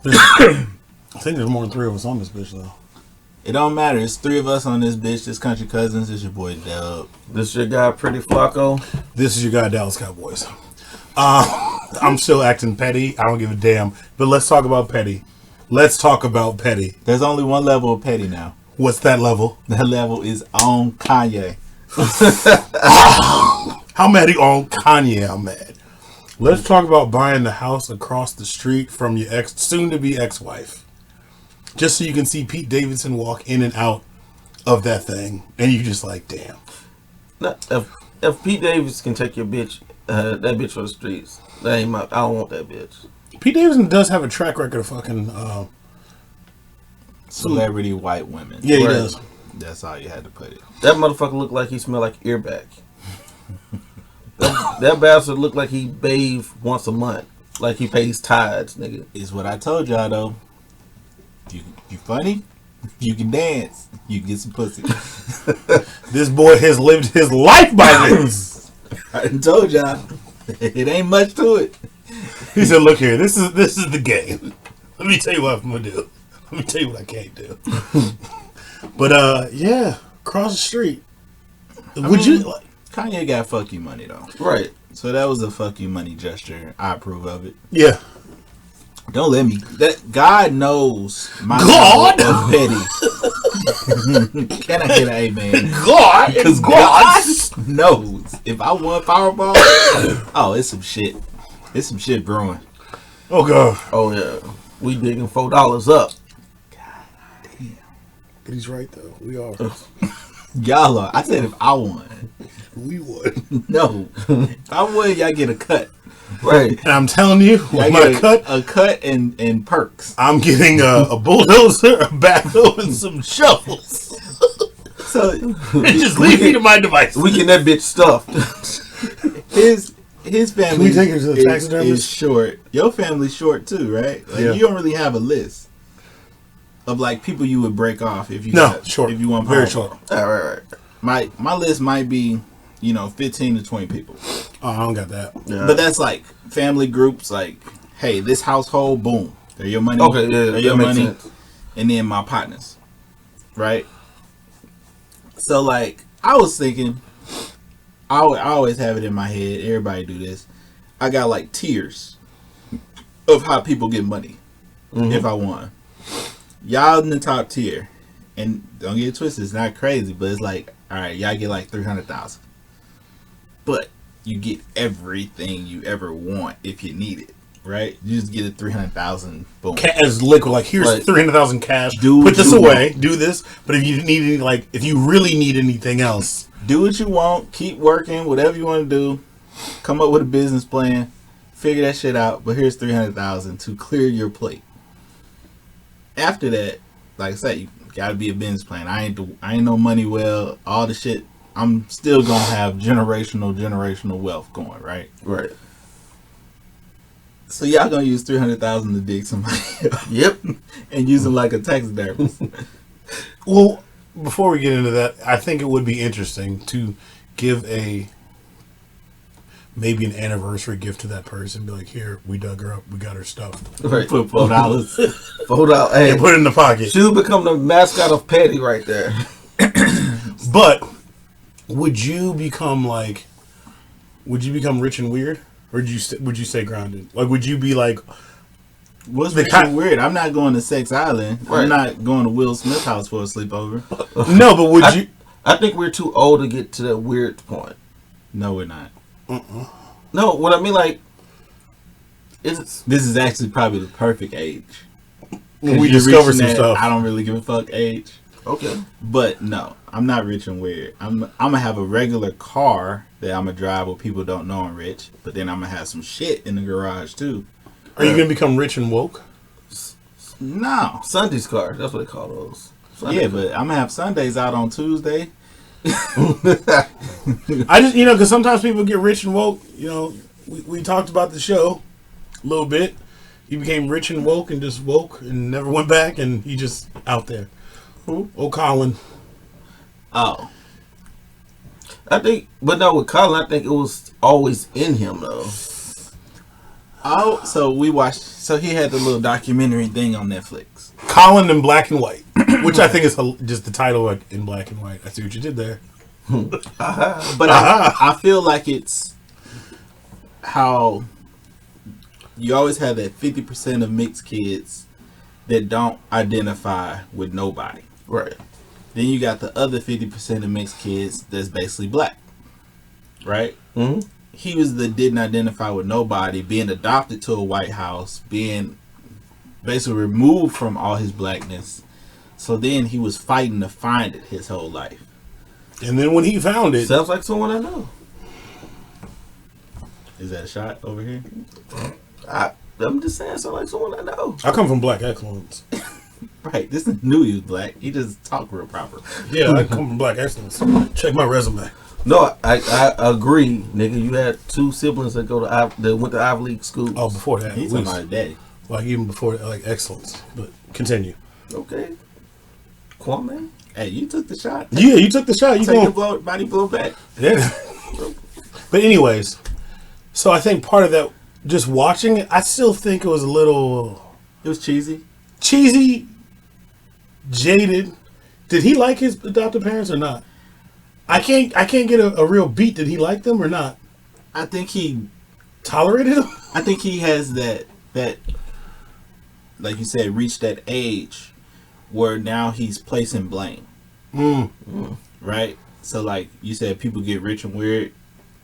I think there's more than 3 of us on this bitch though. It don't matter. It's 3 of us on this bitch. This Country Cousins. This your boy Dub. This your guy, Pretty Flacco. This is your guy, Dallas Cowboys. I'm still acting petty. I don't give a damn. But let's talk about petty. Let's talk about petty. There's only one level of petty now. What's that level? That level is on Kanye. How mad are you on Kanye? I'm mad. Let's talk about buying the house across the street from your soon-to-be ex-wife. Just so you can see Pete Davidson walk in and out of that thing. And you just like, damn. Now, if Pete Davis can take your bitch, that bitch for the streets, that ain't I don't want that bitch. Pete Davidson does have a track record of fucking... celebrity white women. Yeah, he does. That's how you had to put it. That motherfucker looked like he smelled like earback. that bastard looked like he bathed once a month. Like he pays tithes, nigga. It's what I told y'all, though. You funny? You can dance. You can get some pussy. This boy has lived his life by this. I done told y'all. It ain't much to it. He said, look here, this is the game. Let me tell you what I'm going to do. Let me tell you what I can't do. But, yeah, across the street. Kanye got fuck you money, though. Right. So that was a fuck you money gesture. I approve of it. Yeah. Don't let me. That God knows my God of petty. Can I get an amen? God, because God knows if I won Powerball. Oh, it's some shit. It's some shit brewing. Oh God. Oh yeah. We digging $4 up. God damn. But he's right though. We are. Y'all are. I said if I won. We would. No. If I won, y'all get a cut. Right. And I'm telling you, with my a cut and perks. I'm getting a bulldozer, a backhoe, and some shovels. So just leave me to my device. We get that bitch stuffed. His family Can we take her to the taxidermist? Is short. Your family's short too, right? Like you don't really have a list of like people you would break off if you short. If you want very short. Right. My list might be 15 to 20 people. Oh, I don't got that. Yeah. But that's like family groups. Like, hey, this household, boom, they're your money. Okay, yeah, they're your money, sense. And then my partners, right? So like, I was thinking, I always have it in my head. Everybody do this. I got like tiers of how people get money if I won. Y'all in the top tier, and don't get it twisted. It's not crazy, but it's like, all right, y'all get like 300,000, but you get everything you ever want if you need it, right? You just get a 300,000, boom. As liquid, like here's 300,000 cash. Put this away. Do this. But if you need any, if you really need anything else, do what you want. Keep working. Whatever you want to do. Come up with a business plan. Figure that shit out. But here's 300,000 to clear your plate. After that, like I said, you gotta be a business plan. I ain't no money well. All the shit. I'm still gonna have generational wealth going, right? Right. So y'all gonna use 300,000 to dig somebody up. Yep. And use them like a taxidermist. Well, before we get into that, I think it would be interesting to give maybe an anniversary gift to that person. Be like, here, we dug her up. We got her stuff. Right. Put $4. $4. Hey, and put it in the pocket. She'll become the mascot of petty right there. But would you become rich and weird, or would you stay grounded? Like, would you be like, what's rich and weird? I'm not going to Sex Island. Right. I'm not going to Will Smith's house for a sleepover. No, but would you? I think we're too old to get to that weird point. No, we're not. No, what I mean, like, this is actually probably the perfect age. When we discover some stuff. I don't really give a fuck age. Okay. But no, I'm not rich and weird. I'm gonna have a regular car that I'm gonna drive where people don't know I'm rich. But then I'm gonna have some shit in the garage too. Are you gonna become rich and woke? No. Sunday's car. That's what they call those. Sunday car. But I'm gonna have Sundays out on Tuesday. I just, because sometimes people get rich and woke. We talked about the show a little bit. He became rich and woke and just woke and never went back, and he just out there. Who? Oh, Colin. Oh. I think, but no, with Colin, I think it was always in him, though. Oh, so we watched. So he had the little documentary thing on Netflix. Colin in black and white, which I think is just the title in black and white. I see what you did there. But I feel like it's how you always have that 50% of mixed kids that don't identify with nobody. Right. Then you got the other 50% of mixed kids that's basically black. Right? Mm-hmm. He was the didn't identify with nobody, being adopted to a white house, being basically removed from all his blackness. So then he was fighting to find it his whole life. And then when he found it, Sounds like someone I know. Is that a shot over here? I'm just saying, sounds like someone I know. I come from black excellence. Right. This knew he was black. He just talked real proper. Yeah, I come from black excellence. Check my resume. No, I agree, nigga. You had two siblings that that went to Ivy League schools. Oh, before that, He's talking about his daddy. like even before that, like excellence. But continue. Okay. Kwame? Hey, you took the shot. Yeah, you took the shot. You Take going? the blow, body blow back. Yeah. But anyways, so I think part of that, just watching it, I still think it was a little It was cheesy. cheesy, jaded. Did he like his adopted parents or not? I can't get a real beat. Did he like them or not? I think he Tolerated them? I think he has that like you said, reached that age where now he's placing blame. Right? So like you said, people get rich and weird.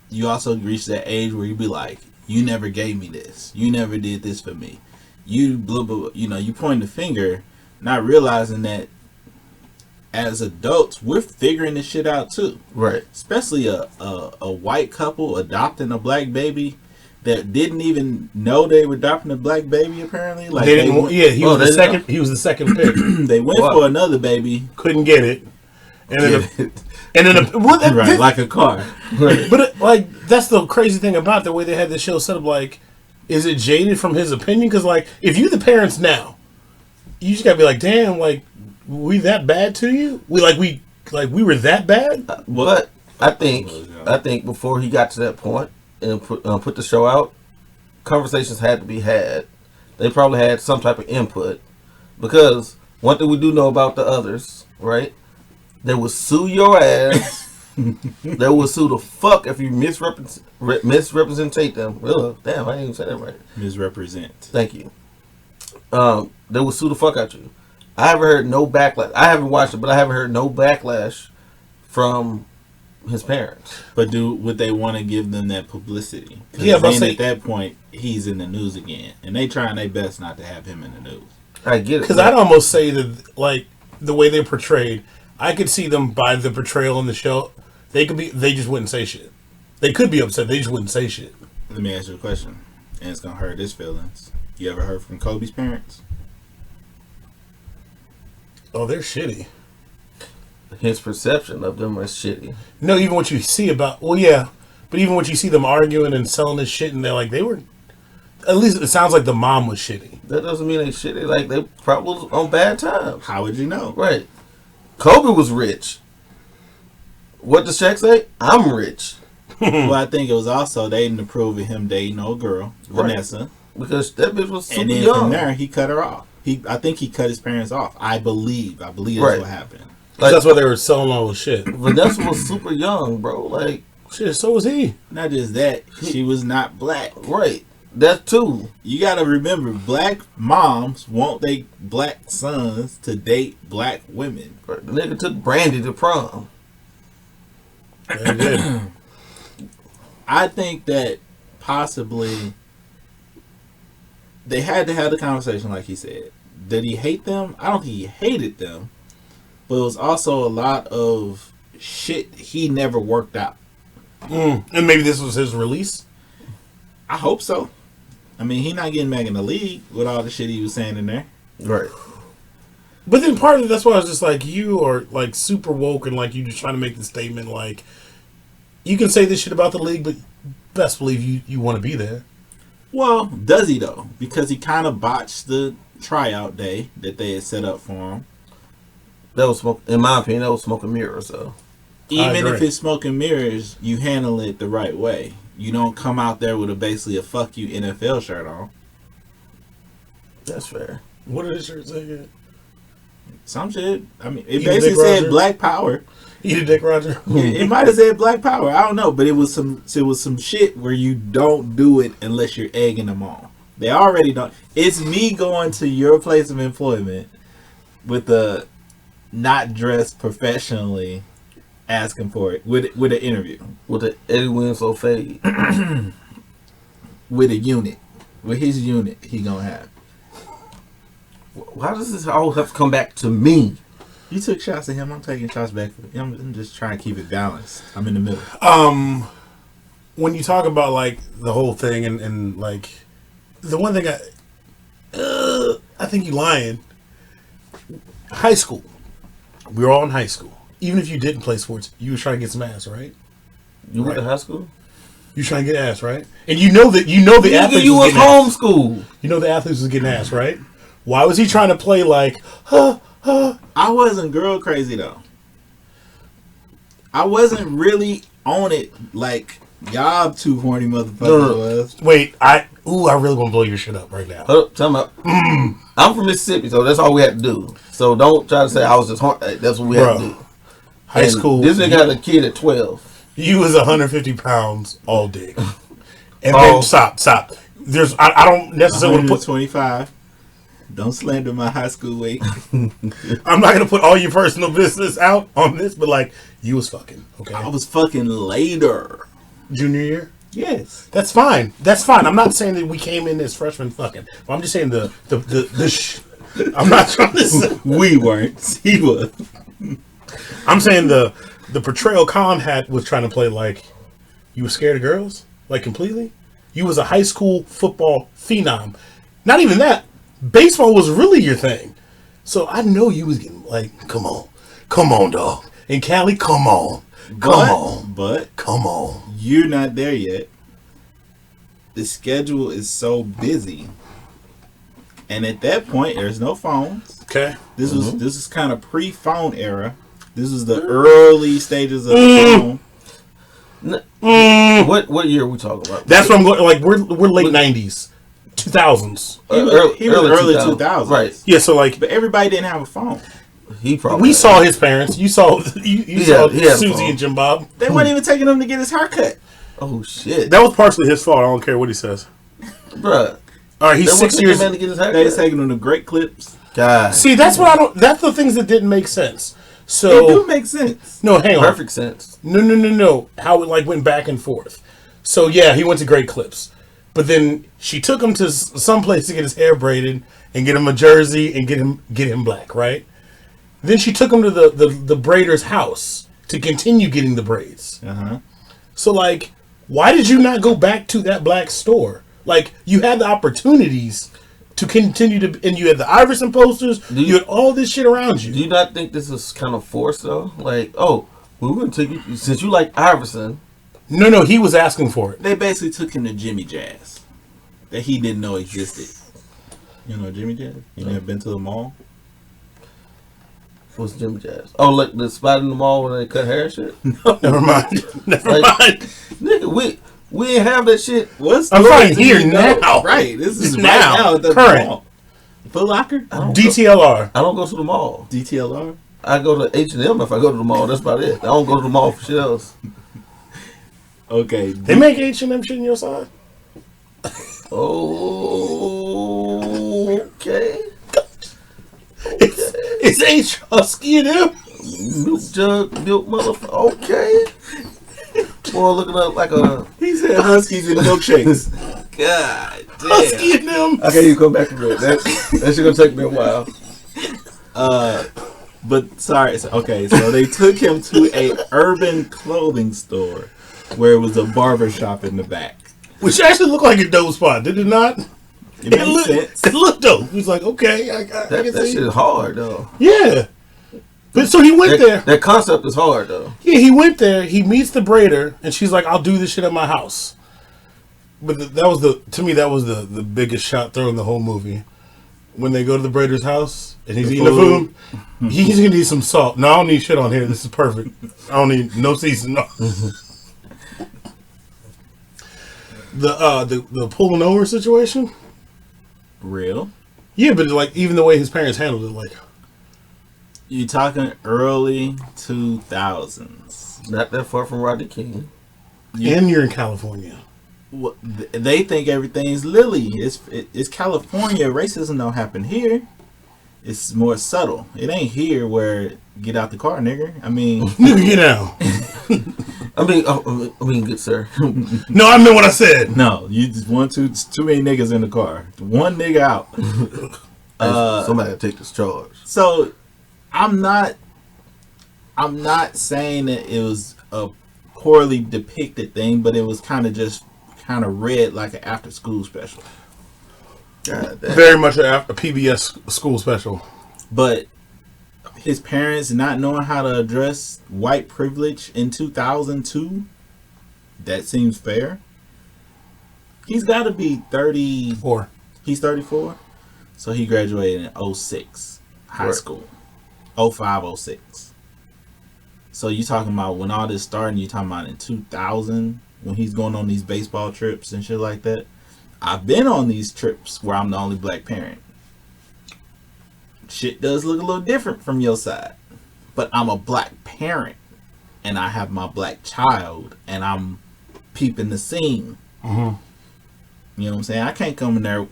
You also reach that age where you be like, you never gave me this. You never did this for me. You blah blah. You know, you point the finger, not realizing that as adults we're figuring this shit out too. Right. Especially a white couple adopting a black baby that didn't even know they were adopting a black baby. Apparently, like They didn't. Yeah, he was the they second. He was the second pick. they went What? for another baby, Couldn't get it. And then right, like a car. Right. But like that's the crazy thing about the way they had the show set up. Like, is it jaded from his opinion? Because like, if you the parents now, you just gotta be like, damn, like we that bad to you? We were that bad? But I think before he got to that point and put the show out, conversations had to be had. They probably had some type of input because one thing we do know about the others, right? They will sue your ass. They will sue the fuck if you misrepresentate them. Damn, I didn't even say that right. Misrepresent. Thank you. They will sue the fuck out you. I haven't heard no backlash. I haven't watched it, but I haven't heard no backlash from his parents. But would they want to give them that publicity? Yeah, but at that point he's in the news again, and they trying their best not to have him in the news. I get it. Because I'd almost say that like the way they're portrayed, I could see them by the portrayal in the show. They just wouldn't say shit. They could be upset. They just wouldn't say shit. Let me ask you a question, and it's gonna hurt his feelings. You ever heard from Kobe's parents? Oh, they're shitty. His perception of them is shitty. No, even what you see about but even what you see them arguing and selling this shit, and they were. At least it sounds like the mom was shitty. That doesn't mean they shitty. Like they probably was on bad times. How would you know? Right. Kobe was rich. What does Shaq say? I'm rich. Well, I think it was also they didn't approve of him dating no girl, Right. Vanessa, Because that bitch was super and then young. from there he cut her off. I think he cut his parents off. I believe that's Right. what happened. Like, That's why they were selling all the shit. Vanessa was super young, bro. Like, Shit, so was he. Not just that, she was not black. right. That too. You gotta remember, black moms want their black sons to date black women. The nigga took Brandy to prom. They did. I think that possibly they had to have the conversation, like he said. Did he hate them? I don't think he hated them, but it was also a lot of shit he never worked out. And maybe this was his release. I hope so. I mean, he not getting back in the league with all the shit he was saying in there. Right. But then part of it, that's why I was just like, you are like super woke and like you just trying to make the statement like, you can say this shit about the league, but best believe you want to be there. Well, does he though? Because he kind of botched the tryout day that they had set up for him. That was smoke. In my opinion, that was smoke and mirrors. So Even agree. if it's smoke and mirrors, you handle it the right way. You don't come out there with basically a fuck you NFL shirt on. That's fair. What did the shirt say again? Some shit. I mean, it Eat a basically dick, said Roger? Black Power. Eat a dick, Roger. It might have said Black Power. I don't know, but it was some shit where you don't do it unless you're egging them on. They already don't. It's me going to your place of employment with the not dressed professionally, asking for it with an interview With the Eddie Winslow fade. with a unit, with his unit he gonna have. Why does this always have to come back to me? You took shots at him. I'm taking shots back. I'm just trying to keep it balanced. I'm in the middle. When you talk about like the whole thing and like the one thing I think you lying. High school. We were all in high school. Even if you didn't play sports, you was trying to get some ass, right? You went Right. to high school? You trying to get ass, right? And you know the athletes You was getting ass. homeschooled. You know the athletes was getting ass, right? Why was he trying to play like, I wasn't girl crazy though. I wasn't really on it like y'all two horny motherfuckers was. wait, I really want to blow your shit up right now. Hold up, tell me. I'm from Mississippi, so that's all we had to do. So don't try to say I was just that's what we had to do. High And school. This nigga had a kid at 12. You was 150 pounds all day. And Oh. then stop. I don't necessarily want to put 125. Don't slander my high school weight. I'm not gonna put all your personal business out on this, but like you was fucking, okay. I was fucking later. Junior year? Yes. That's fine. I'm not saying that we came in as freshmen fucking. But I'm just saying I'm not trying to say, We weren't. He was. I'm saying the portrayal Khan had was trying to play like you were scared of girls, like completely. You was a high school football phenom. Not even that. Baseball was really your thing. So I know you was getting like, come on, dog. And Cali, come on, But come on. you're not there yet. The schedule is so busy. And at that point, there's no phones. Okay. This is kind of pre-phone era. This is the early stages of the phone. What year are we talking about? That's what I'm going. Like we're late '90s, 2000s. He was early 2000s. Right. Yeah. So like But everybody didn't have a phone. He probably. we saw his parents. You saw you saw he had a Susie phone. and Jim Bob. They weren't even taking him to get his haircut. Oh shit, That was partially his fault. I don't care what he says. bruh. All right, he's They 6 years. Man to get his They haircut. taking him to great clips. God, See, that's what I don't. That's the things that didn't make sense. It So do make sense. no, hang on. perfect sense. No. How it like went back and forth. So yeah, he went to Great Clips, but then she took him to some place to get his hair braided and get him a jersey and get him black, right? Then she took him to the braider's house to continue getting the braids. Uh-huh. So like, why did you not go back to that black store? Like you had the opportunities to continue to, and you had the Iverson posters. You had all this shit around you. Do you not think this is kind of forced though? Like, oh, we're gonna take you since you like Iverson. No, he was asking for it. They basically took him to Jimmy Jazz that he didn't know existed. You know Jimmy Jazz? You never been to the mall? What's Jimmy Jazz? Oh, like the spot in the mall where they cut hair and shit. Never mind. Never Like- mind. Nigga, we ain't have that shit. What's I'm the fine reason here you know? now. Right. This is Now. right now at the Current. mall. Foot Locker? DTLR. I don't go to the mall. DTLR? I go to H&M if I go to the mall. That's about it. I don't go to the mall for shit else. Okay. They make H&M shit in your side? Oh, okay. It's H Husky and them. Milk jug, milk motherfucker. Okay. Boy, looking up like a. He said Huskies and milkshakes. God damn. Husky and them. I can't even come back from that. That shit gonna take me a while. But sorry. Okay, so they took him to a urban clothing store where it was a barber shop in the back. Which actually looked like a dope spot, did it not? It made sense. It looked dope. He was like, okay, I can That see. shit is hard though. Yeah. But so he went there. That concept is hard though. Yeah, he went there. He meets the braider, and she's like, "I'll do this shit at my house." But that was the biggest shot thrown in the whole movie. When they go to the braider's house and he's eating the food, he's gonna need some salt. No, I don't need shit on here. This is perfect. I don't need no seasoning. No. The pulling over situation. Real. Yeah, but like even the way his parents handled it, like You talking early 2000s. Not that far from Rodney King. and you're in California. They think everything's lily. It's California. Racism don't happen here. It's more subtle. It ain't here where get out the car, nigga. I mean, Nigga, get out. I mean, good sir. No, I meant what I said. no, you just too many niggas in the car. One nigga out. Somebody take this charge. So, I'm not saying that it was a poorly depicted thing, but it was kind of read like an after school special. God damn. Very much a PBS school special. But his parents not knowing how to address white privilege in 2002, that seems fair. He's got to be 34. He's 34. So he graduated in 06 high school. 05, 06. So you talking about when all this started, you talking about in 2000 when he's going on these baseball trips and shit like that. I've been on these trips where I'm the only black parent. Shit does look a little different from your side. But I'm a black parent. And I have my black child. And I'm peeping the scene. Mm-hmm. You know what I'm saying? I can't come in there.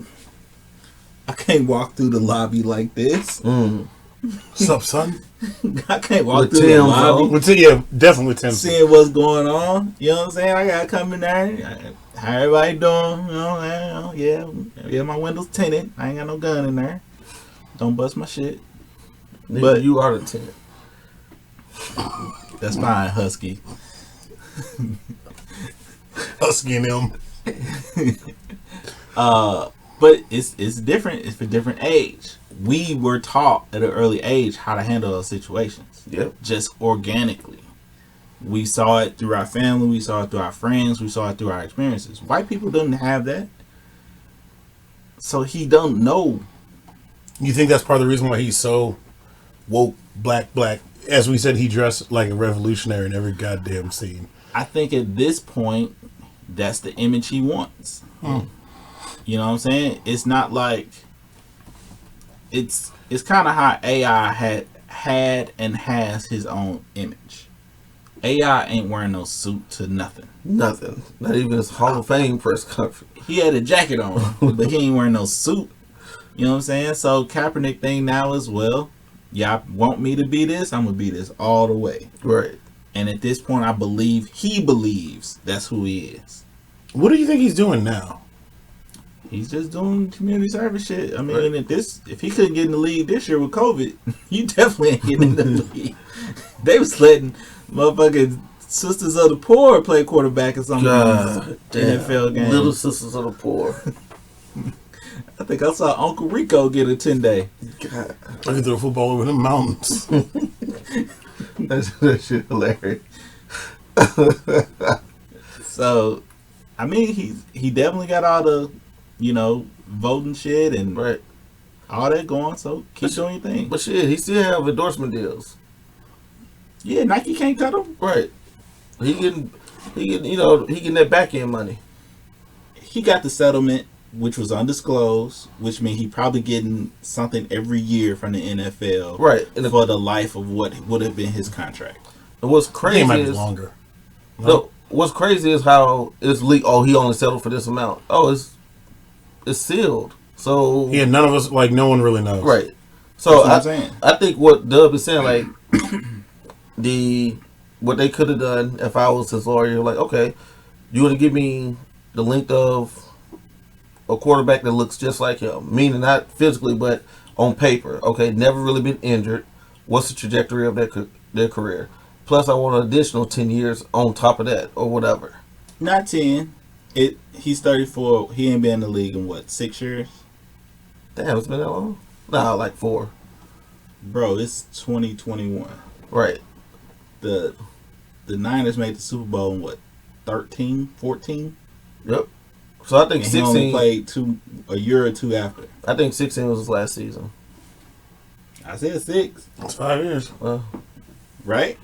I can't walk through the lobby like this. What's up, son? I can't walk With through the Tim, lobby. Yeah, definitely with Tim. Seeing what's going on. You know what I'm saying? I gotta come in there. How everybody doing? You know, yeah, my window's tinted. I ain't got no gun in there. Don't bust my shit. Nigga, But you are the tenant. That's fine, Husky. Husky and them. But it's different. It's for different age. We were taught at an early age how to handle those situations. Yep. Just organically. We saw it through our family. We saw it through our friends. We saw it through our experiences. White people didn't have that. So he don't know. You think that's part of the reason why he's so woke, black? As we said, he dressed like a revolutionary in every goddamn scene. I think at this point, that's the image he wants. You know what I'm saying? It's not like it's kind of how AI had and has his own image. AI ain't wearing no suit to nothing. Nothing. Not even his Hall of Fame press conference. He had a jacket on, but he ain't wearing no suit. You know what I'm saying? So Kaepernick thing now is, well, y'all want me to be this? I'm gonna be this all the way. Right. And at this point, I believe he believes that's who he is. What do you think he's doing now? He's just doing community service shit. I mean, if he couldn't get in the league this year with COVID, you definitely ain't getting in the league. They was letting motherfucking Sisters of the Poor play quarterback or something. NFL game. Little Sisters of the Poor. I think I saw Uncle Rico get a 10-day. God. I can throw a football over them mountains. That shit hilarious. So, I mean, he definitely got all the, voting shit and all that going. So keep doing your thing. But shit, he still have endorsement deals. Yeah, Nike can't cut him. Right. He getting that back end money. He got the settlement, which was undisclosed, which means he probably getting something every year from the NFL. Right. And for the life of what would have been his contract. And what's crazy might be is longer. No, what's crazy is how it's leaked. Oh, he only settled for this amount. Oh, it's sealed. So Yeah, none of us, like, no one really knows. right. So That's what I'm saying. I think what Dub is saying, like what they could have done if I was his lawyer, like, okay, you want to give me the length of a quarterback that looks just like him, meaning not physically but on paper. Okay, never really been injured. What's the trajectory of their career? Plus, I want an additional 10 years on top of that, or whatever. Not 10. He's 34. He ain't been in the league in what, 6 years? Damn, it's been that long? Nah, like 4. Bro, it's 2021. Right. The Niners made the Super Bowl in what, 13, 14? Yep. So I think and 16. He only played a year or two after. I think 16 was his last season. I said 6. It's 5 years. Well, Right?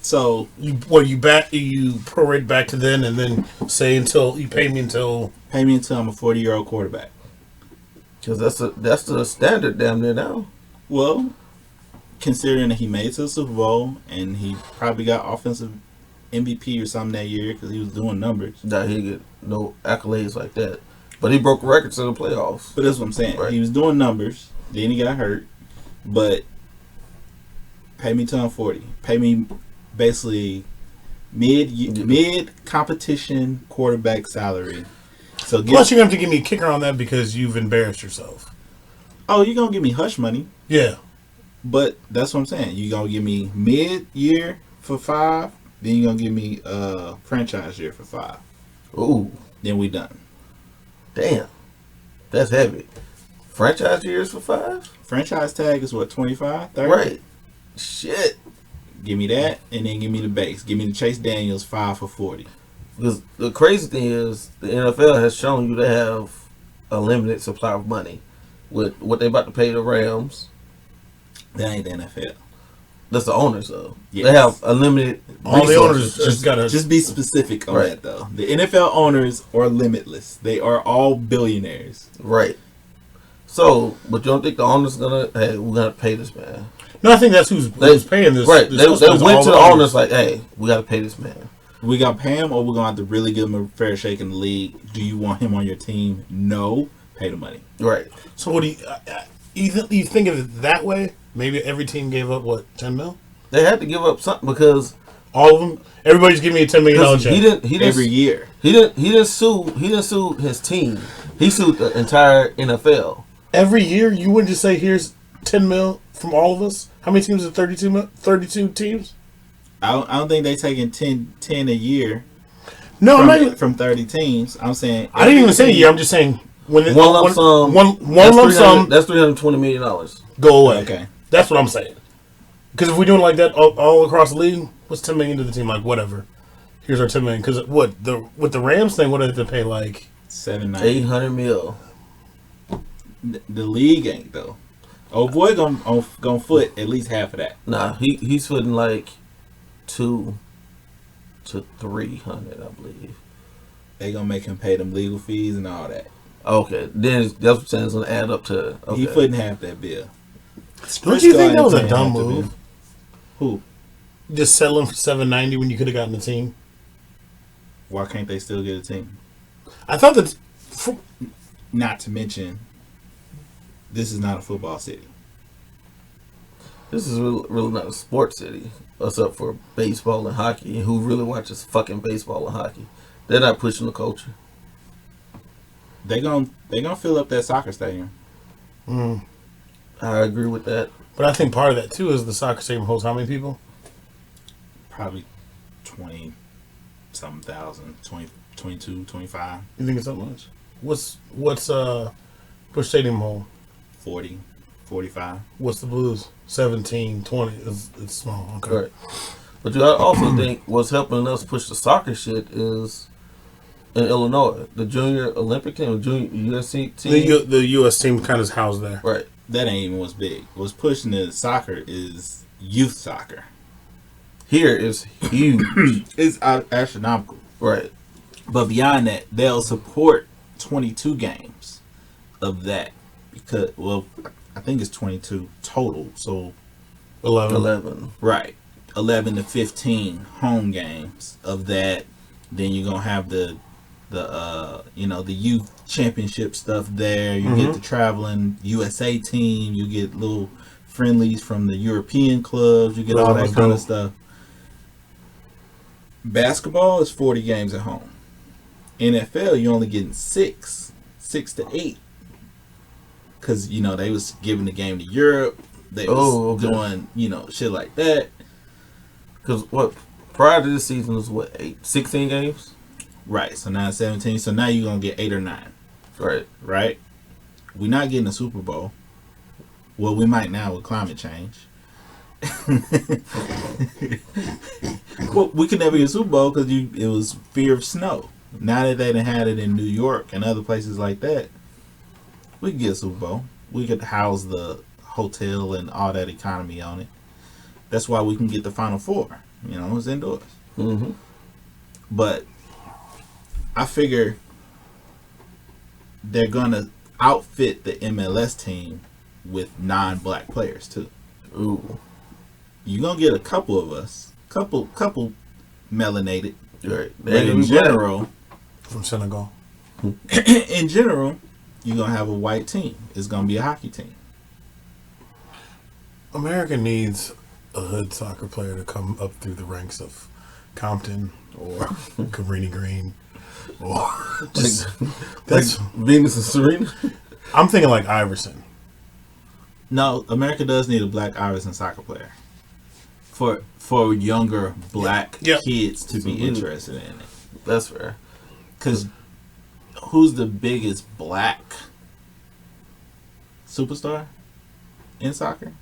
So you prorate back to then, and then say until you pay me until I'm a 40-year-old quarterback. Because that's the standard down there now. Well, considering that he made it to the Super Bowl and he probably got offensive MVP or something that year because he was doing numbers. That he get no accolades like that, but he broke records in the playoffs. But that's what I'm saying. Right. He was doing numbers. Then he got hurt. But pay me till I'm 40. Pay me basically mid competition quarterback salary. So plus you're gonna have to give me a kicker on that because you've embarrassed yourself. Oh, you're gonna give me hush money. Yeah. But that's what I'm saying. You're gonna give me mid year for 5, then you're gonna give me franchise year for 5. Ooh. Then we done. Damn. That's heavy. Franchise years for 5? Franchise tag is what, 25, 30? Right. Shit. Give me that, and then give me the base. Give me the Chase Daniels 5 for 40. Because the crazy thing is, the NFL has shown you they have a limited supply of money. With what they about to pay the Rams. That ain't the NFL. That's the owners, though. Yes. They have a limited All the resources. owners just gotta Just be specific on Right. that, though. The NFL owners are limitless. They are all billionaires. Right. So, but you don't think the owners gonna, hey, we're gonna pay this man? No, I think that's who's paying this. Right. This They customer is went all to the owners like, hey, we gotta pay this man. We got to pay him, or we're going to have to really give him a fair shake in the league. Do you want him on your team? No. Pay the money. Right. So what do you think of it that way? Maybe every team gave up what, 10 mil? They had to give up something because All of them. Everybody's giving me a $10 million check. he didn't Every year. He didn't sue his team. He sued the entire NFL. Every year, you wouldn't just say here's 10 mil from all of us. How many teams are 32 teams? I don't think they taking 10 a year No, I'm not even, from 30 teams. I'm saying I didn't even say a year. I'm just saying when One lump sum. One That's lump sum That's $320 million. go away. Okay. That's what I'm saying. Because if we're doing like that all across the league, what's 10 million to the team? Like whatever. Here's our 10 million. Because with the Rams thing, what did they pay? Like $790. $800 million. The league ain't though. Oh boy, gonna foot at least half of that. Nah, he's footing like 200 to 300, I believe. They gonna make him pay them legal fees and all that. Okay, then that's what I'm saying. It's gonna add up to. Okay. He footing half that bill. don't you think that was a Ain't dumb paying half the move? bill. Who? Just sell him for $790 when you could have gotten the team. Why can't they still get a team? I thought that. Not to mention, this is not a football city. This is really not a sports city, except for baseball and hockey. And who really watches fucking baseball and hockey? They're not pushing the culture. They gonna fill up that soccer stadium. Mm. I agree with that. But I think part of that too is the soccer stadium holds how many people? Probably 20 something thousand, 20, 22, 25, You think it's that much? What's Busch Stadium hold? 40, 45. What's the Blues? 17, 20. It's small. Okay. Right. But you also think what's helping us push the soccer shit is in Illinois, the junior Olympic team, the junior USC team. The U.S. team kind of is housed there. Right. That ain't even what's big. What's pushing the soccer is youth soccer. Here is huge. It's astronomical. Right. But beyond that, they'll support 22 games of that. Because, well, I think it's 22 total. So, 11. right. 11 to 15 home games of that. Then you're going to have the youth championship stuff there. You get the traveling USA team. You get little friendlies from the European clubs. You get all that kind of stuff. Basketball is 40 games at home. NFL, you're only getting 6 to 8. Because, they was giving the game to Europe. They was doing, shit like that. Because prior to this season was 16 games? Right. So now it's 17. So now you're going to get 8 or 9. Right. Right? We're not getting a Super Bowl. Well, we might now with climate change. Well, we could never get a Super Bowl because it was fear of snow. Now that they done had it in New York and other places like that, we could get a Super Bowl. We could house the hotel and all that economy on it. That's why we can get the Final Four. You know, it's indoors. Mm-hmm. But I figure they're gonna outfit the MLS team with non-black players too. Ooh. You're gonna get a couple of us, couple melanated. Right. But in general, From Senegal. in general, you're gonna have a white team. It's gonna be a hockey team. America needs a hood soccer player to come up through the ranks of Compton or Cabrini Green. Or just, that's, like Venus and Serena. I'm thinking like Iverson. No, America does need a black Iverson soccer player for younger black Yep. kids to be interested in it. That's fair. Because who's the biggest black superstar in soccer?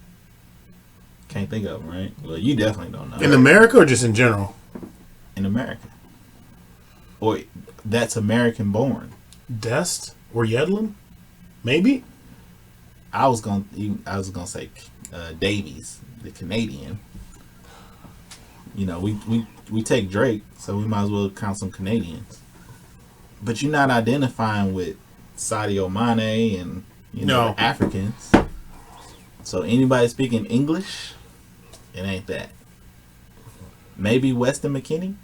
Can't think of him, right? Well, you definitely don't know. In America or just in general? In America. Or that's American born. Dest or Yedlin? Maybe? I was gonna say Davies, the Canadian. You know, we take Drake, so we might as well count some Canadians. But you're not identifying with Sadio Mane and No. Africans. So anybody speaking English, it ain't that. Maybe Weston McKennie,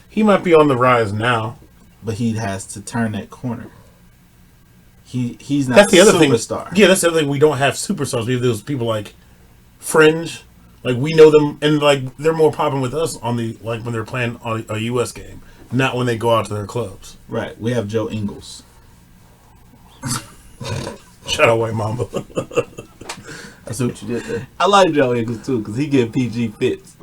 He might be on the rise now. but he has to turn that corner. He's not That's the other superstar. thing. Yeah, that's the other thing. We don't have superstars. We have those people like Fringe. Like we know them, and like they're more popping with us on the like when they're playing on a U.S. game, not when they go out to their clubs. Right. We have Joe Ingles. Shout out White Mamba. I see what you did there. I like Joe Ingles too because he get PG fits.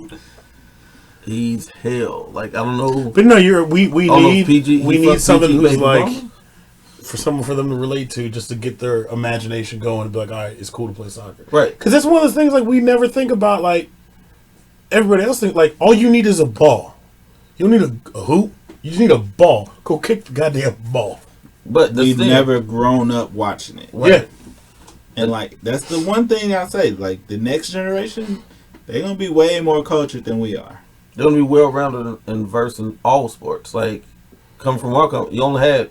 He's hell. Like, I don't know. But no, we need PG, we he need fucked someone PG who's baby like mama? for them to relate to, just to get their imagination going and be like, all right, it's cool to play soccer. Right. Because that's one of those things like we never think about. Like everybody else think like all you need is a ball. You don't need a hoop. You just need a ball. Go kick the goddamn ball. But the We've thing, never grown up watching it. Right. Yeah. And like that's the one thing I say. Like the next generation, they're gonna be way more cultured than we are. they're going to be well-rounded and versed in all sports. Like, coming from Welcome, you only had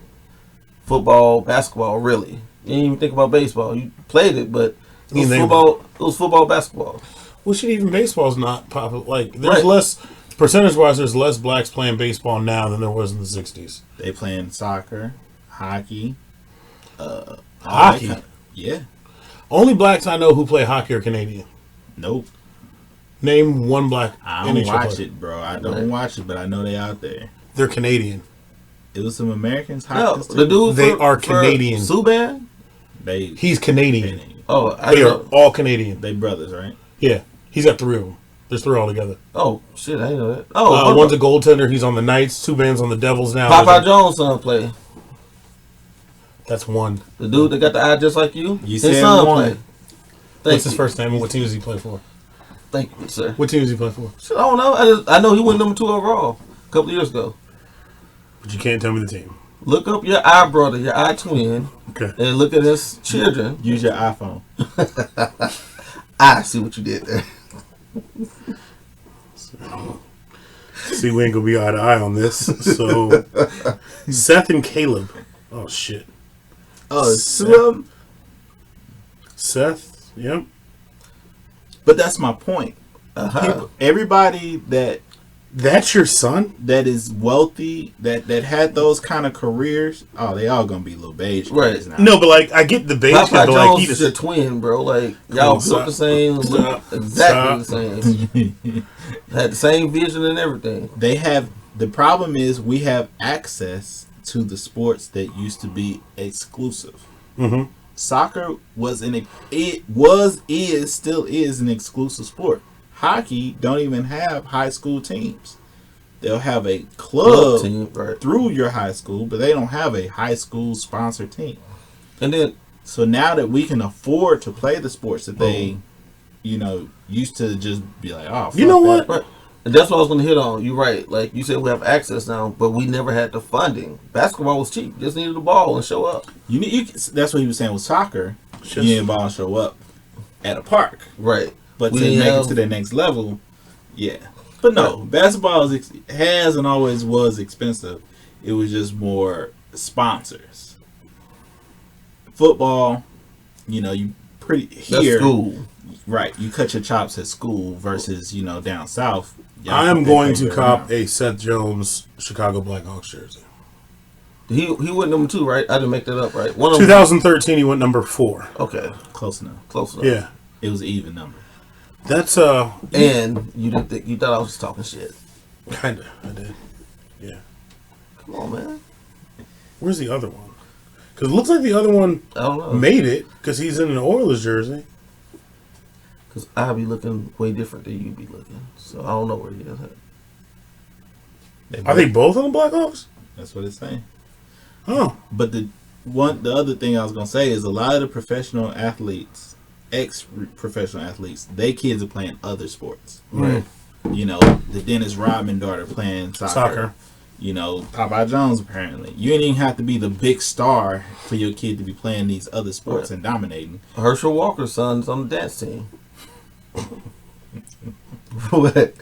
football, basketball, really. You didn't even think about baseball. You played it, but it was football, basketball. Well, shit, even baseball's not popular. Like, there's Right. less, percentage-wise, there's less blacks playing baseball now than there was in the 60s. They playing soccer, hockey, all Hockey? that yeah. Only blacks I know who play hockey are Canadian. Nope. Name one black I don't NHL watch player. it, bro. I don't watch it, but I know they out there. They're Canadian. It was some Americans. No, hockey the dude They for, are for Canadian. Subban? They He's Canadian. Oh, I They are know. all Canadian. they brothers, right? Yeah. He's got three of them. There's three altogether. Oh, shit, I didn't know that. Oh, One's a goaltender. He's on the Knights. Two bands on the Devils now. Popeye Jones' son play. That's one. The dude that got the eye just like you. You his said son one. play. Thank What's his you. first name and what team does he play for? Thank you, sir. What team does he play for? Shit, I don't know. I know he went number 2 overall a couple of years ago. But you can't tell me the team. Look up your eye brother, your eye twin, Okay. and look at his children. Use your iPhone. I see what you did there. See, we ain't gonna be eye to eye on this. So, Seth and Caleb. Oh shit. Oh, Seth. two of 'em? Seth. Yep. But that's my point. Uh-huh. People, everybody That's your son. that is wealthy, that had those kind of careers, oh, they all gonna be little beige Right. kids now. No, but like I get the base, Popeye but like Jones he is just your twin, bro. Like, y'all Stop. built the same, look Stop. exactly the same. Had the same vision and everything. They have the problem is we have access to the sports that used to be exclusive. Mhm. Soccer still is an exclusive sport. Hockey don't even have high school teams. They'll have a club team, right? through your high school, but they don't have a high school sponsored team. And then So now that we can afford to play the sports that they, used to just be like, oh, You know fuck what? that. right. And that's what I was going to hit on. You're right. Like you said, we have access now, but we never had the funding. Basketball was cheap. Just needed the ball and show up. That's what he was saying with soccer. Just- You need a ball show up at a park. Right. But We to didn't make it have- to the next level, yeah. But no, basketball has and always was expensive. It was just more sponsors. Football, you pretty That's here, school. right? You cut your chops at school versus down south. I am going to cop a Seth Jones Chicago Blackhawks jersey. He went number 2, right? I didn't make that up, right? 2013, he went number 4. Okay, close enough. Yeah, It was an even number. that's and you didn't think you thought I was just talking shit. kinda. I did. Yeah. Come on, man. Where's the other one? Because it looks like the other one I don't know. made it because he's in an Oilers jersey. Because I be looking way different than you be looking, so I don't know where he is at. Are they both on the Blackhawks? That's what it's saying. Oh, But the other thing I was gonna say is a lot of the professional athletes, ex-professional athletes, they kids are playing other sports. right. The Dennis Rodman daughter playing soccer. Popeye Jones apparently. You didn't even have to be the big star for your kid to be playing these other sports and dominating. Herschel Walker's son's on the dance team. What?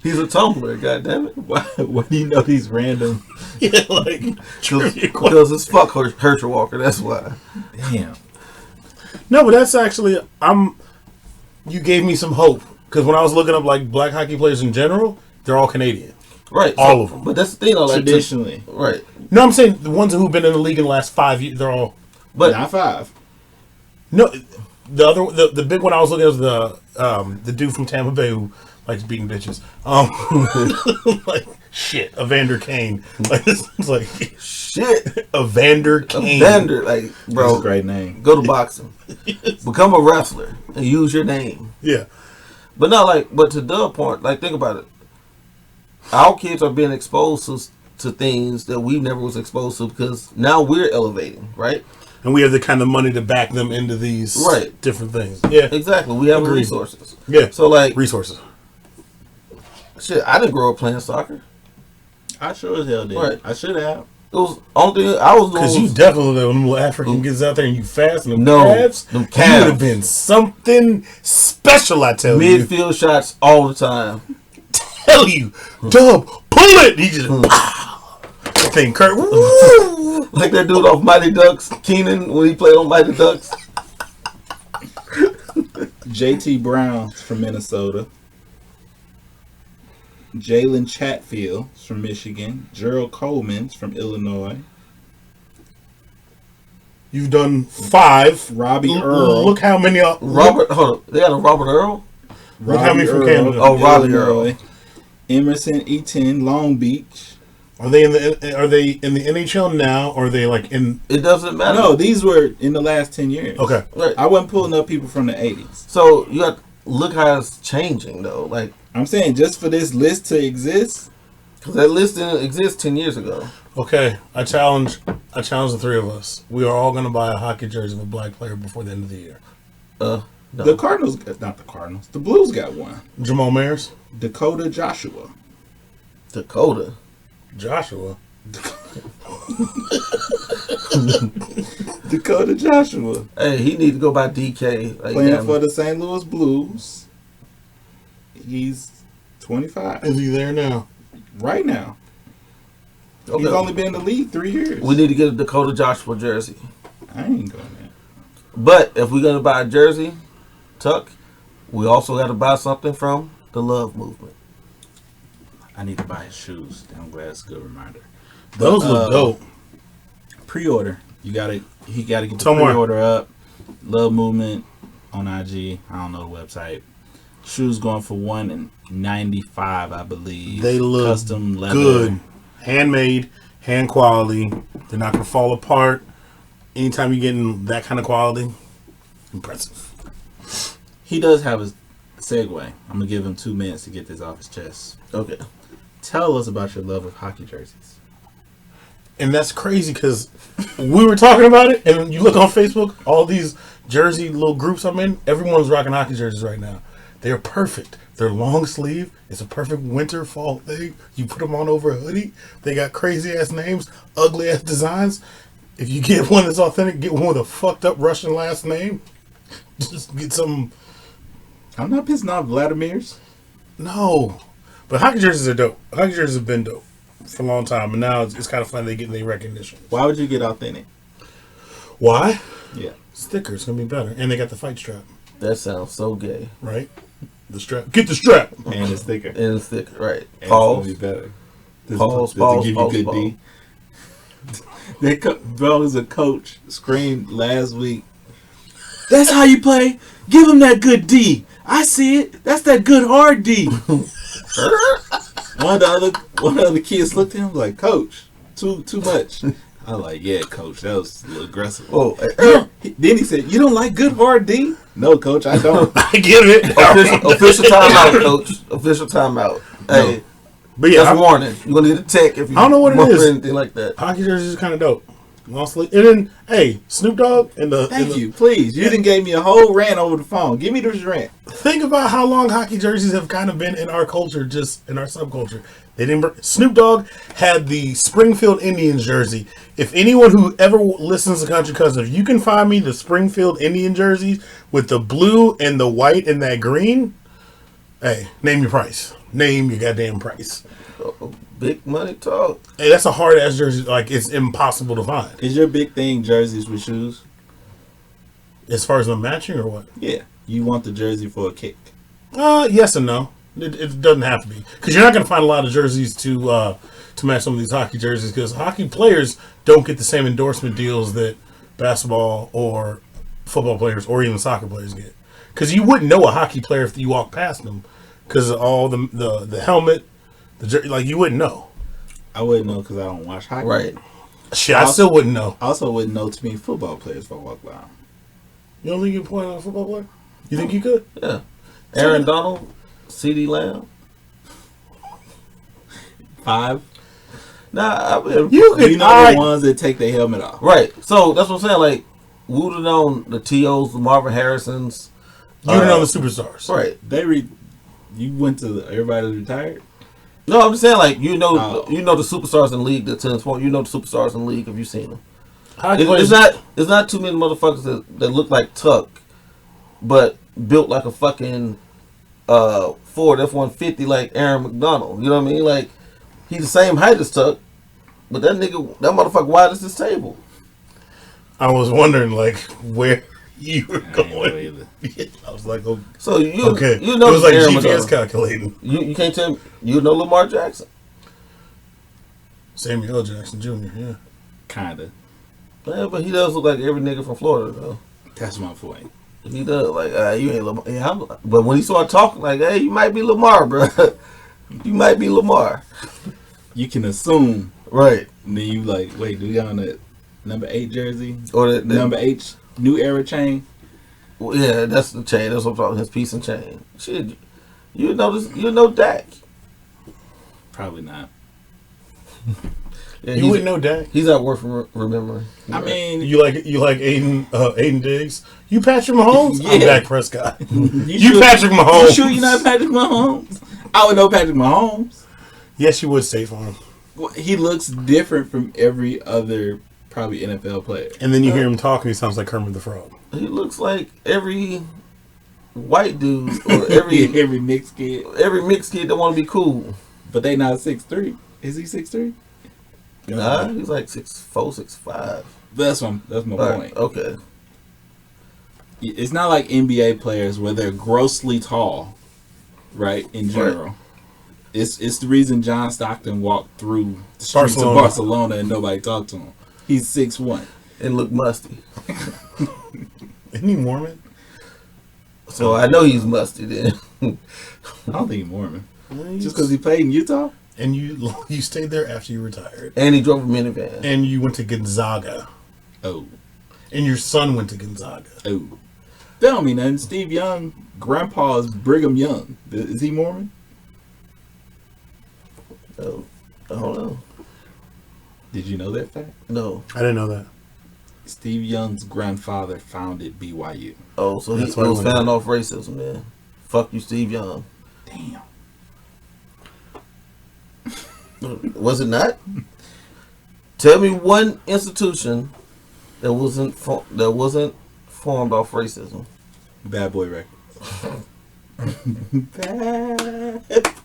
He's a tumbler, goddammit. Why do you know these random? Yeah, like Because it's fuck Herschel Walker, that's why. Damn. no, but that's actually you gave me some hope because when I was looking up like black hockey players in general, they're all Canadian. Right. All of them. But that's the thing, though. Like, Traditionally. right. No, I'm saying the ones who've been in the league in the last 5 years, they're all. But not 5. No, the other the big one I was looking at was the dude from Tampa Bay who likes beating bitches. Like shit, Evander Kane. Like this is like Shit. Evander Kane. Evander, like, bro. That's a great name. Go to boxing. Become a wrestler and use your name. Yeah. But not but to the point, like, think about it. Our kids are being exposed to things that we never was exposed to because now we're elevating, right? And we have the kind of money to back them into these different things. Yeah. Exactly. We have the Agreed. resources. Yeah. So, like, Resources. shit, I didn't grow up playing soccer. I sure as hell did. Right. I should have. It was only thing I was doing. Because you definitely know when them little African kids out there and you fast and them No, calves, them you calves. would have been something special, I tell you. midfield shots all the time. Tell you. Dub, pull it! He just, pow. That thing, Kurt. Woo. Like that dude off Mighty Ducks, Keenan, when he played on Mighty Ducks. JT Brown from Minnesota. Jalen Chatfield's from Michigan. Gerald Coleman's from Illinois. You've done 5. Robbie Earl. Look how many. Robert, hold up. They got a Robert Earl? Look how many from Earl Canada. Oh, Robbie Illinois. Emerson Eaton, Long Beach. Are they in the NHL now, or are they like in? It doesn't matter. No, these were in the last 10 years. Okay. Right. I wasn't pulling up people from the 80s. So you got to look how it's changing, though. Like, I'm saying just for this list to exist, because that list didn't exist 10 years ago. Okay, I challenge the 3 of us. We are all going to buy a hockey jersey of a black player before the end of the year. No. the Cardinals, not the Cardinals, the Blues got one. Jamal Mayers, Dakota Joshua. Dakota. Joshua. Dakota Joshua. Hey, he need to go by DK. Like, Playing for the St. Louis Blues. He's 25 Is he there now? right now. Okay. He's only been in the league 3 years. We need to get a Dakota Joshua jersey. I ain't going there. But if we're going to buy a jersey, Tuck, we also got to buy something from the Love Movement. I need to buy his shoes. I'm glad it's a good reminder. Those look dope. Pre-order. He gotta get the Somewhere. pre-order up. Love Movement on IG. I don't know the website. Shoes going for $195, I believe. They look custom leather. good. Handmade, hand quality. They're not going to fall apart. Anytime you're getting that kind of quality, impressive. He does have a segue. I'm gonna give him 2 minutes to get this off his chest. Okay. Tell us about your love of hockey jerseys. And that's crazy because we were talking about it, and you look on Facebook, all these jersey little groups I'm in, everyone's rocking hockey jerseys right now. They're perfect. They're long sleeve. It's a perfect winter, fall thing. You put them on over a hoodie. They got crazy ass names, ugly ass designs. If you get one that's authentic, get one with a fucked up Russian last name. Just get some. I'm not pissing off Vladimir's. No, but hockey jerseys are dope. Hockey jerseys have been dope for a long time, and now it's kind of fun they getting their recognition. Why would you get authentic? Why? Yeah. Stickers gonna be better, and they got the fight strap, That sounds so gay. right? The strap. Get the strap. And a sticker. And it's thick, right? And Pause. it's gonna be better. Pause, Does pause, it give pause, you good D? Bro was a coach screamed last week. That's how you play. Give him that good D. I see it. That's that good hard D. one of the other kids looked at him like, Coach, too much. I was like, yeah, Coach, that was a little aggressive. Oh, Then he said, you don't like good hard D? No, Coach, I don't. I get it. official timeout, coach. Official timeout. Hey, But yeah, that's a warning. You're gonna need a tech if you I don't know what it bump is. anything like that. hockey jerseys is kind of dope. Honestly, and then hey, Snoop Dogg and the Thank you, please. You done gave me a whole rant over the phone. Give me this rant. Think about how long hockey jerseys have kind of been in our culture, just in our subculture. They didn't. Snoop Dogg had the Springfield Indians jersey. If anyone who ever listens to Country Cousin, if you can find me the Springfield Indian jerseys with the blue and the white and that green, hey, name your price. Name your goddamn price. Big money talk. Hey, that's a hard ass jersey. Like it's impossible to find. Is your big thing jerseys with shoes? As far as the matching or what? Yeah. You want the jersey for a kick. Yes and no. It doesn't have to be because you're not going to find a lot of jerseys to match some of these hockey jerseys because hockey players don't get the same endorsement deals that basketball or football players or even soccer players get. Because you wouldn't know a hockey player if you walked past them because of all the helmet, like you wouldn't know. I wouldn't know because I don't watch hockey. Right. Shit, I still wouldn't know. I also wouldn't know too many football players if I walk by. You don't think you can point out a football player? You think you could? Yeah. Aaron Donald, C.D. Lamb. 5. Nah, I mean, You could. You know the ones that take their helmet off. right. So that's what I'm saying. Like, we would have known the T.O.'s, the Marvin Harrisons. You would know the superstars. Right. You went to everybody that's retired? No, I'm just saying, like, you know Oh. the superstars in the league that tennis sport. You know the superstars in the league if you've seen them. Hockey It's players, not too many motherfuckers that look like Tuck, but built like a fucking Ford F-150 like Aaron McDonald. You know what I mean? Like, he's the same height as Tuck, but that motherfucker wide as this table. I was wondering like where you were I ain't know going. either. I was like, oh, So you okay. you know it was like Aaron GPS McDonald. calculating. You can't tell me you know Lamar Jackson. Samuel L. Jackson Jr. Yeah. Kinda. Yeah, but he does look like every nigga from Florida though. That's my point. He does like you ain't Lamar. Yeah, but when he started talking like, hey, you might be Lamar, bro. You might be Lamar. You can assume, Right. and then you like, wait, do you on that number 8 jersey? Or that Number 8 New Era chain? Well, yeah, that's the chain. That's what I'm talking. His piece and chain. Shit, you know this. You know Dak. Probably not. Yeah, You wouldn't know Dak. He's not worth remembering. I mean, You like Aiden Diggs. You Patrick Mahomes. I'm Yeah. Dak Prescott. you You Patrick Mahomes. You sure you're not Patrick Mahomes? I would know Patrick Mahomes. Yes, you would State Farm. Well, he looks different from every other probably NFL player. And then you hear him talk, and he sounds like Kermit the Frog. He looks like every white dude or every mixed kid. mixed kid that want to be cool. But they not 6'3". Is he 6'3"? Nah, he's like 6'4", 6'5". That's my Right, point. okay. It's not like NBA players where they're grossly tall, right? In general, Right. it's the reason John Stockton walked through the streets Barcelona. of Barcelona and nobody talked to him. He's 6'1". And look musty. Isn't he Mormon? So I know he's musty then. I don't think he's Mormon. Just because he played in Utah. And you stayed there after you retired. And he drove a minivan. And you went to Gonzaga. Oh, And your son went to Gonzaga. oh, that don't mean nothing. Steve Young, grandpa is Brigham Young. Is he Mormon? Oh, I don't know. Did you know that fact? No. I didn't know that. Steve Young's grandfather founded BYU. Oh, so he That's why I was went found off racism, man. Fuck you, Steve Young. Damn. Was it not? Tell me one institution that wasn't formed off racism. Bad Boy Records.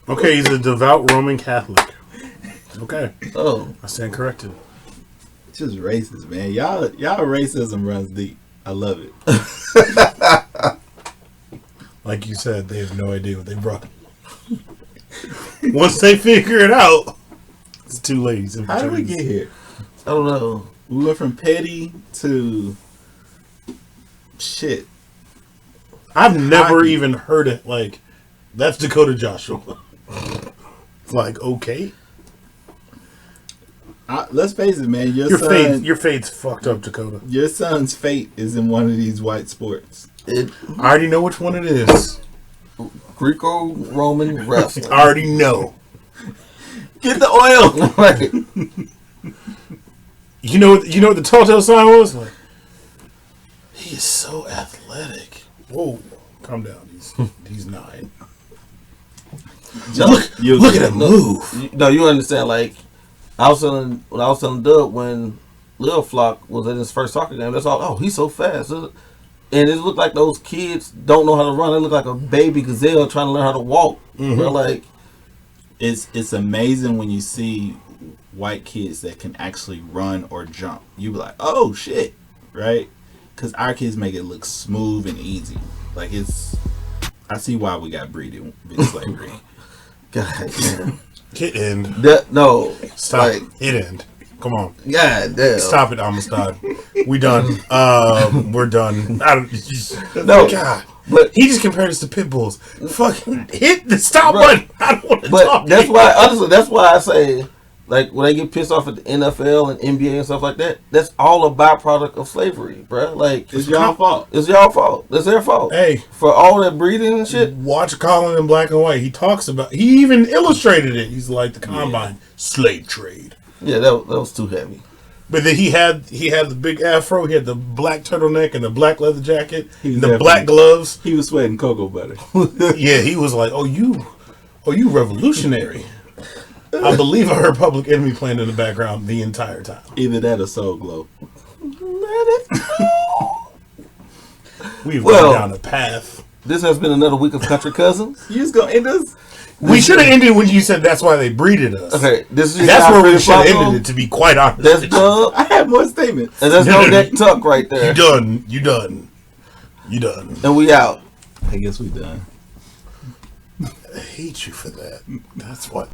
Okay, he's a devout Roman Catholic. Okay, Oh, I stand corrected. Just racist, man. Y'all racism runs deep. I love it. Like you said, they have no idea what they brought. Once they figure it out, it's too late. How did we get here? I don't know. We went from petty to shit. I've never Hockey. even heard it. Like, that's Dakota Joshua. It's like, okay, Let's face it, man. your fate's fucked up, Dakota. Your son's fate is in one of these white sports. I already know which one it is. Greco-Roman wrestling. I already know. Get the oil. Right. You know what the telltale sign was? Like, he is so athletic. Whoa, calm down. He's 9. Look at him move. No, you understand? Like, when I was telling Doug when Lil Flock was at his first soccer game. That's all. Oh, he's so fast, and it looked like those kids don't know how to run. They look like a baby gazelle trying to learn how to walk. Mm-hmm. They're like, It's amazing when you see white kids that can actually run or jump. You be like, oh shit, right? Because our kids make it look smooth and easy. Like I see why we got breeding with slavery. God damn. Hit end. No, Stop. like, Hit end. Come on. God damn. Stop it, Amistad. We done. We're done. No, God. but He just compared us to pit bulls. Fucking hit the stop Right. button. I don't want to but talk. that's why. Honestly, that's why I say, like, when they get pissed off at the NFL and NBA and stuff like that, that's all a byproduct of slavery, bro. Like, It's y'all fault. it's y'all fault. It's their fault. Hey, For all that breeding and shit. watch Colin in Black and White. He talks about. He even illustrated it. He's like the combine slave trade. Yeah, that was too heavy. But then he had the big afro. He had the black turtleneck and the black leather jacket He was and the definitely- black gloves. He was sweating cocoa butter. Yeah, he was like, "Oh, you revolutionary." I believe I heard Public Enemy playing in the background the entire time. Either that or Soul Glow. We've Well- gone down a path. This has been another week of Country Cousins. You just gonna end us? We should have ended when you said that's why they breeded us. Okay, this is That's where we should have Flacco. ended it, to be quite honest. That's Doug, I have more statements. and that's no neck tuck right You there. done. You done. You done. And we out. I guess we done. I hate you for that. That's what.